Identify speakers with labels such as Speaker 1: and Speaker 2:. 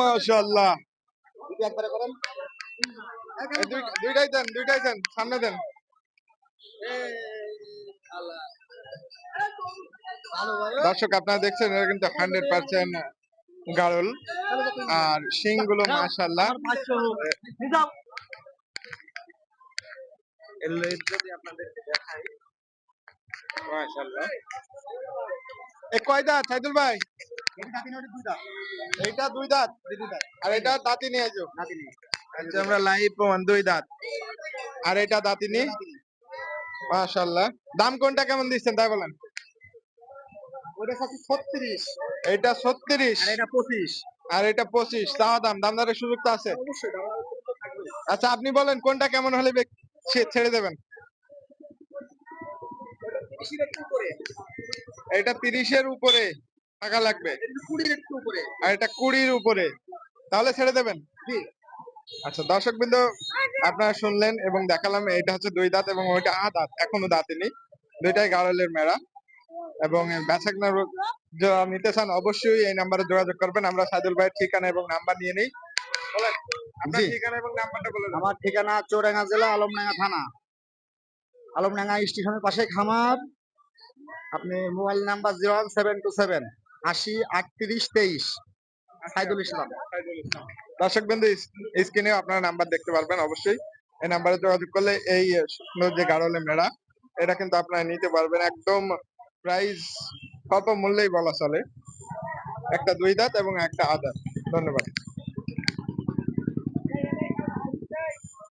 Speaker 1: মাশাআল্লাহ।
Speaker 2: দুটো একবারে করেন।
Speaker 1: দুইটাই দেন সামনে দেন। দর্শক আপনারা দেখছেন এটা কিন্তু 100% গাড়ল আর শিংগুলো মাশাআল্লাহ।
Speaker 2: যদি আপনাদেরকে দেখাই
Speaker 1: মাশাআল্লাহ। এ কয় দাঁত সাইদুল ভাই? এইটা দুই দাঁত আর এটা দাঁতিনি আইজো। আচ্ছা আমরা লাইভ প্রমাণ দুই দাঁত আর এটা দাঁতিনি। মাশাআল্লাহ। দাম কোনটা কেমন দিচ্ছেন তাই বলেন?
Speaker 2: ওটা 36
Speaker 1: এটা 36
Speaker 2: আর এটা 25।
Speaker 1: আর এটা 25। তাও দামদারের সুযোগ তো আছে।
Speaker 2: অবশ্যই
Speaker 1: আচ্ছা আপনি বলেন কোনটা কেমন হলে ছেড়ে দেবেন? এটা 30-এর উপরে টাকা লাগবে।
Speaker 2: 20 একটু উপরে।
Speaker 1: আর এটা 20-র উপরে তাহলে ছেড়ে দেবেন?
Speaker 2: জি।
Speaker 1: আচ্ছা দর্শকবৃন্দ আপনারা শুনলেন এবং দেখালাম এটা হচ্ছে দুই দাঁত এবং ওইটা দাঁত এখনো দাঁতিনি। দুইটাই গাড়লের মেড়া এবং বেচাকেনা যারা নিতে চান অবশ্যই এই নাম্বারে যোগাযোগ করবেন। আমরা সাইদুল ভাইয়ের ঠিকানা এবং নাম্বার নিয়ে নেই। বলেন আপনার ঠিকানা এবং নাম্বারটা বলে দেন।
Speaker 2: আমার ঠিকানা চুয়াডাঙ্গা জেলা আলমডাঙ্গা থানা, আলমডাঙ্গা স্টেশনের পাশে খামার। আপনি মোবাইল নাম্বার 01727 80 38 23 সাইদুল ইসলাম।
Speaker 1: দর্শকবৃন্দ স্ক্রিনে আপনারা নাম্বার দেখতে পারবেন অবশ্যই। এই নাম্বারে যোগাযোগ করলে এই সুন্দর যে গাড়লের মেড়া এটা কিন্তু আপনারা নিতে পারবেন একদম প্রাইস কত মূল্যেই বলা চলে। একটা দুই দাঁত এবং একটা আদাত। ধন্যবাদ।